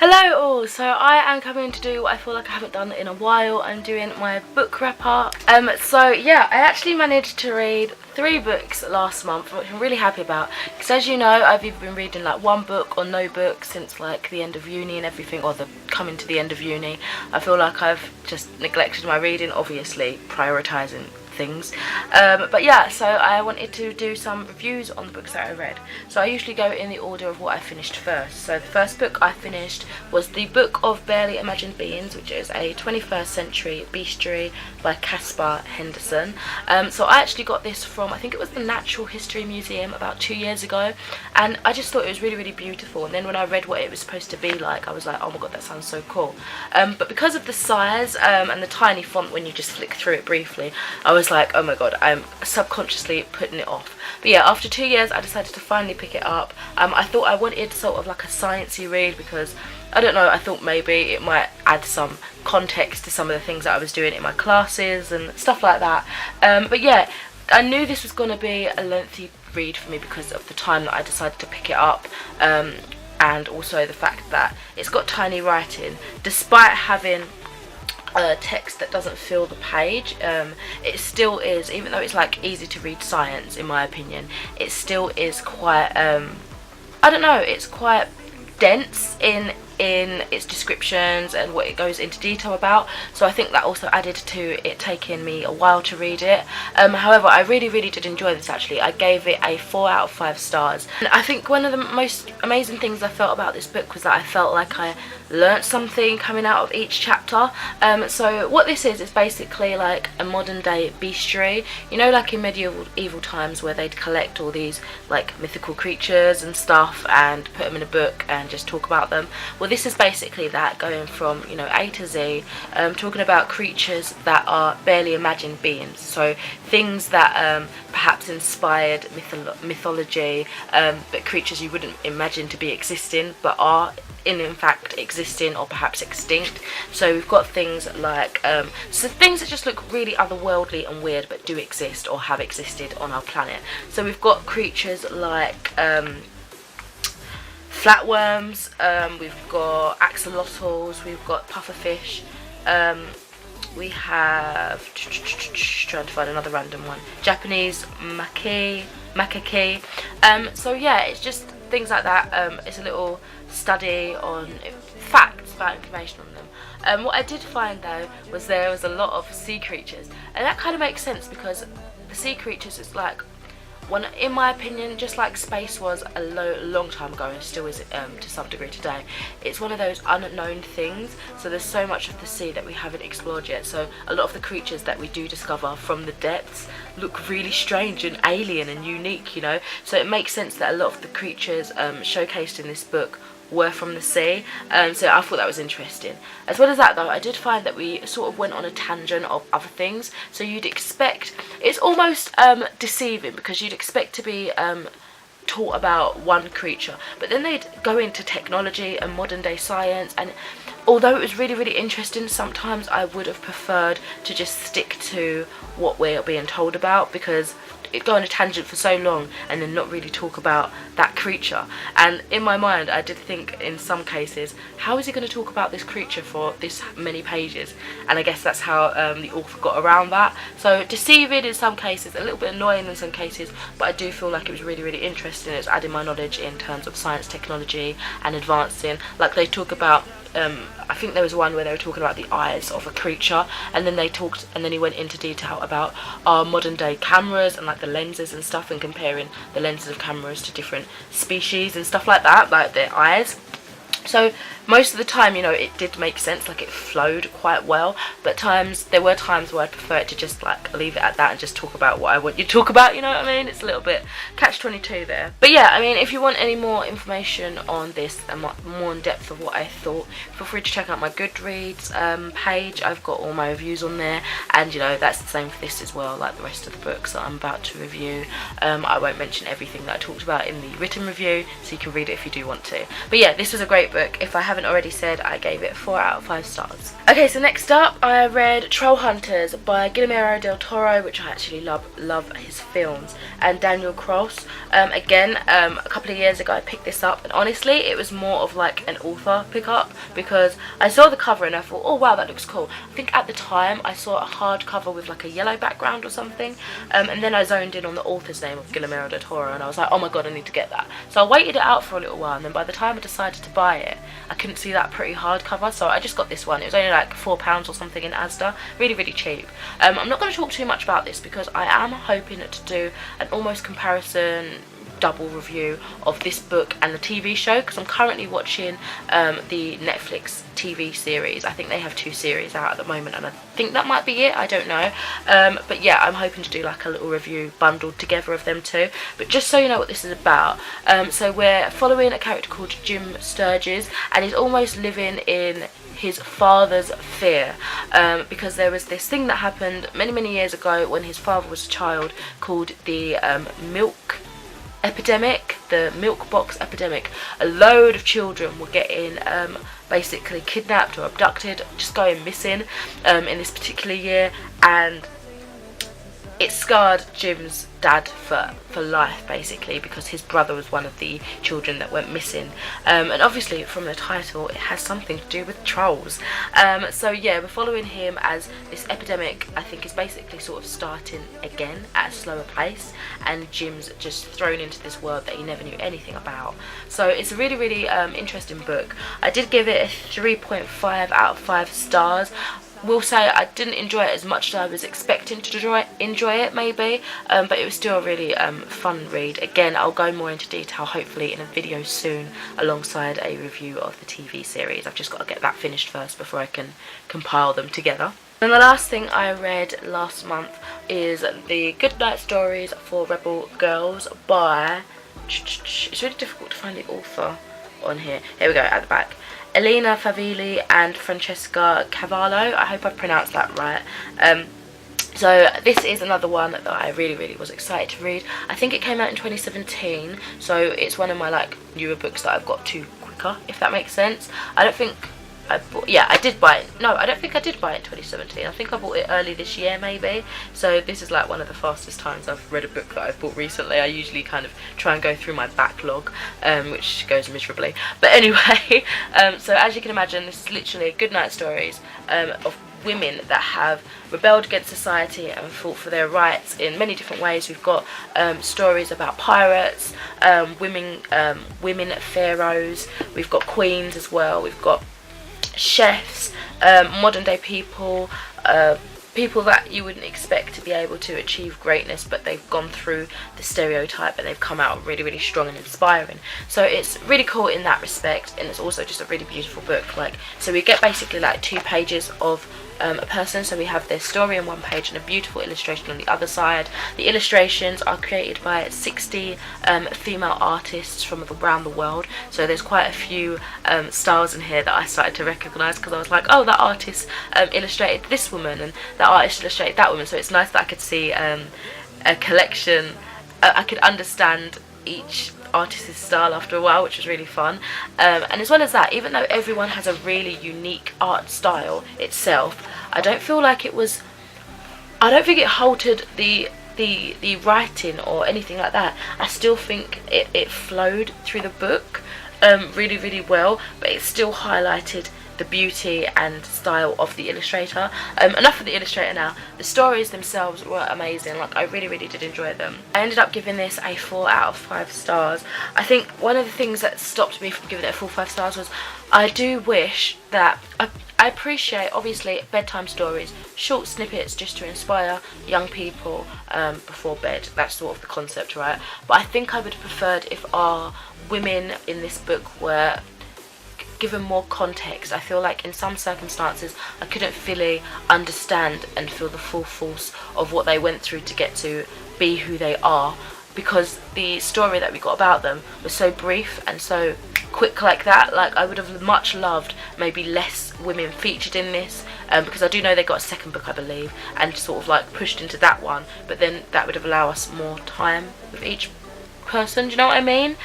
Hello all, so I am coming to do what I feel like I haven't done in a while. I'm doing my book wrap up. So yeah, I actually managed to read 3 books last month, which I'm really happy about, because as you know, I've either been reading like 1 book or no book since like the end of uni and everything, or the coming to the end of uni. I feel like I've just neglected my reading, obviously prioritising things, but yeah, so I wanted to do some reviews on the books that I read. So I usually go in the order of what I finished first. So the first book I finished was the Book of Barely Imagined Beings, which is a 21st century bestiary by Caspar Henderson. So I actually got this from, I think it was the Natural History Museum about 2 years ago, and I just thought it was really, really beautiful. And then when I read what it was supposed to be like, I was like, oh my god, that sounds so cool. But because of the size and the tiny font when you just flick through it briefly, I was like, oh my god, I'm subconsciously putting it off. But yeah, after 2 years I decided to finally pick it up. I thought I wanted sort of like a sciencey read because, I don't know, I thought maybe it might add some context to some of the things that I was doing in my classes and stuff like that. But yeah, I knew this was going to be a lengthy read for me because of the time that I decided to pick it up, and also the fact that it's got tiny writing. Despite having text that doesn't fill the page, it still is, even though it's like easy to read science in my opinion, it still is quite I don't know, it's quite dense in its descriptions and what it goes into detail about. So I think that also added to it taking me a while to read it. However, I really, really did enjoy this actually. I gave it a 4 out of 5 stars. And I think one of the most amazing things I felt about this book was that I felt like I learnt something coming out of each chapter. So what this is basically like a modern day bestiary. You know, like in medieval times where they'd collect all these like mythical creatures and stuff and put them in a book and just talk about them. Well, this is basically that, going from, you know, A to Z, talking about creatures that are barely imagined beings. So things that perhaps inspired mythology, but creatures you wouldn't imagine to be existing but are in fact existing or perhaps extinct. So we've got things like so things that just look really otherworldly and weird but do exist or have existed on our planet. So we've got creatures like flatworms, we've got axolotls, we've got pufferfish, we have, trying to find another random one, Japanese macaque. So yeah, it's just things like that. It's a little study on facts about information on them. What I did find though was there was a lot of sea creatures, and that kind of makes sense because the sea creatures is like, one, in my opinion, just like space was a long time ago and still is to some degree today, it's one of those unknown things. So there's so much of the sea that we haven't explored yet. So a lot of the creatures that we do discover from the depths look really strange and alien and unique, you know. So it makes sense that a lot of the creatures showcased in this book were from the sea, so I thought that was interesting. As well as that though, I did find that we sort of went on a tangent of other things. So you'd expect, it's almost deceiving because you'd expect to be taught about one creature, but then they'd go into technology and modern day science, and although it was really, really interesting, sometimes I would have preferred to just stick to what we're being told about, because it go on a tangent for so long and then not really talk about that creature. And in my mind I did think in some cases, how is he going to talk about this creature for this many pages? And I guess that's how the author got around that. So deceiving in some cases, a little bit annoying in some cases, but I do feel like it was really, really interesting. It's adding my knowledge in terms of science, technology and advancing. Like they talk about, I think there was one where they were talking about the eyes of a creature, and then he went into detail about our modern day cameras and like the lenses and stuff, and comparing the lenses of cameras to different species and stuff like that, like their eyes. So most of the time, you know, it did make sense, like it flowed quite well, but there were times where I'd prefer it to just like leave it at that and just talk about what I want you to talk about, you know what I mean? It's a little bit catch-22 there. But yeah, I mean, if you want any more information on this and more in depth of what I thought, feel free to check out my Goodreads page. I've got all my reviews on there, and you know, that's the same for this as well, like the rest of the books that I'm about to review. I won't mention everything that I talked about in the written review, so you can read it if you do want to. But yeah, this was a great great book. If I haven't already said, I gave it 4 out of 5 stars. Okay, so next up I read Trollhunters by Guillermo del Toro, which I actually love his films, and Daniel Cross. Again, a couple of years ago I picked this up, and honestly it was more of like an author pickup, because I saw the cover and I thought, oh wow, that looks cool. I think at the time I saw a hardcover with like a yellow background or something, and then I zoned in on the author's name of Guillermo del Toro, and I was like, oh my god, I need to get that. So I waited it out for a little while, and then by the time I decided to buy it, I couldn't see that pretty hardcover, so I just got this one. It was only like £4 or something in Asda, really cheap. I'm not going to talk too much about this because I am hoping to do an almost comparison double review of this book and the TV show, because I'm currently watching the Netflix TV series. I think they have 2 series out at the moment, and I think that might be it, I don't know. But yeah, I'm hoping to do like a little review bundled together of them too. But just so you know what this is about, so we're following a character called Jim Sturgis, and he's almost living in his father's fear, because there was this thing that happened many years ago when his father was a child called the milk epidemic, the milk box epidemic. A load of children were getting basically kidnapped or abducted, just going missing in this particular year, and it scarred Jim's dad for life basically, because his brother was one of the children that went missing, and obviously from the title it has something to do with trolls. So yeah, we're following him as this epidemic, I think, is basically sort of starting again at a slower pace, and Jim's just thrown into this world that he never knew anything about. So it's a really interesting book. I did give it a 3.5 out of 5 stars. Will say I didn't enjoy it as much as I was expecting to enjoy it maybe, but it was still a really fun read. Again, I'll go more into detail hopefully in a video soon alongside a review of the TV series. I've just got to get that finished first before I can compile them together. And the last thing I read last month is the Goodnight Stories for Rebel Girls by, it's really difficult to find the author on here. Here we go, at the back. Elena Favilli and Francesca Cavallo. I hope I pronounced that right. So this is another one that I really was excited to read. I think it came out in 2017, so it's one of my like newer books that I've got to quicker, if that makes sense. I don't think I bought, yeah, I did buy it. No, I don't think I did buy it in 2017. I think I bought it early this year maybe. So this is like one of the fastest times I've read a book that I've bought recently. I usually kind of try and go through my backlog, which goes miserably. But anyway, so as you can imagine, this is literally Goodnight Stories of women that have rebelled against society and fought for their rights in many different ways. We've got stories about pirates, women pharaohs, we've got queens as well, we've got chefs, modern day people, people that you wouldn't expect to be able to achieve greatness, but they've gone through the stereotype and they've come out really strong and inspiring. So it's really cool in that respect, and it's also just a really beautiful book. Like, so we get basically like 2 pages of a person. So we have their story on one page and a beautiful illustration on the other side. The illustrations are created by 60 female artists from around the world, so there's quite a few styles in here that I started to recognise, because I was like, oh, that artist illustrated this woman and that artist illustrated that woman. So it's nice that I could see a collection. I could understand each artist's style after a while, which was really fun. And as well as that, even though everyone has a really unique art style itself, I don't feel like it was, I don't think it halted the writing or anything like that. I still think it flowed through the book really well, but it still highlighted the beauty and style of the illustrator. Enough of the illustrator now. The stories themselves were amazing. Like, I really did enjoy them. I ended up giving this a 4 out of 5 stars. I think one of the things that stopped me from giving it a full 5 stars was I do wish that I appreciate, obviously, bedtime stories, short snippets just to inspire young people before bed. That's sort of the concept, right? But I think I would have preferred if our women in this book were given more context. I feel like in some circumstances I couldn't fully understand and feel the full force of what they went through to get to be who they are, because the story that we got about them was so brief and so quick like that. Like, I would have much loved maybe less women featured in this, because I do know they got a second book, I believe, and sort of like pushed into that one, but then that would have allowed us more time with each person, do you know what I mean?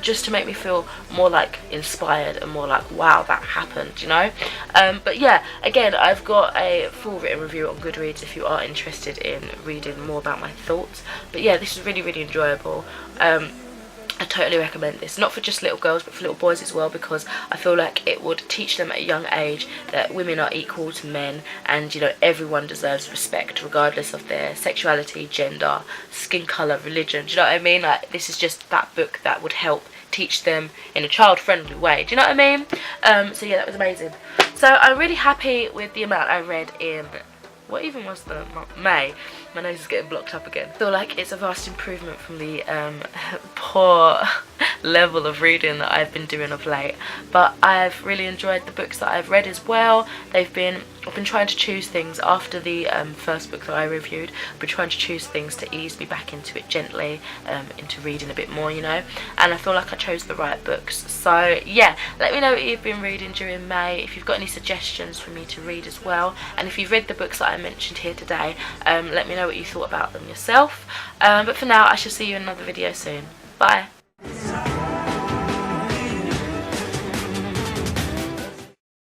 Just to make me feel more like inspired and more like, wow, that happened, you know. But yeah, again, I've got a full written review on Goodreads if you are interested in reading more about my thoughts. But yeah, this is really enjoyable. I totally recommend this, not for just little girls but for little boys as well, because I feel like it would teach them at a young age that women are equal to men, and you know, everyone deserves respect regardless of their sexuality, gender, skin colour, religion. Do you know what I mean? Like, this is just that book that would help teach them in a child-friendly way. Do you know what I mean? So yeah, that was amazing. So I'm really happy with the amount I read in, what even was the May? My nose is getting blocked up again. I feel like it's a vast improvement from the poor level of reading that I've been doing of late. But I've really enjoyed the books that I've read as well. I've been trying to choose things after the first book that I reviewed. I've been trying to choose things to ease me back into it gently, into reading a bit more, you know. And I feel like I chose the right books. So yeah, let me know what you've been reading during May, if you've got any suggestions for me to read as well. And if you've read the books that I mentioned here today, let me know what you thought about them yourself. But for now, I shall see you in another video soon. Bye.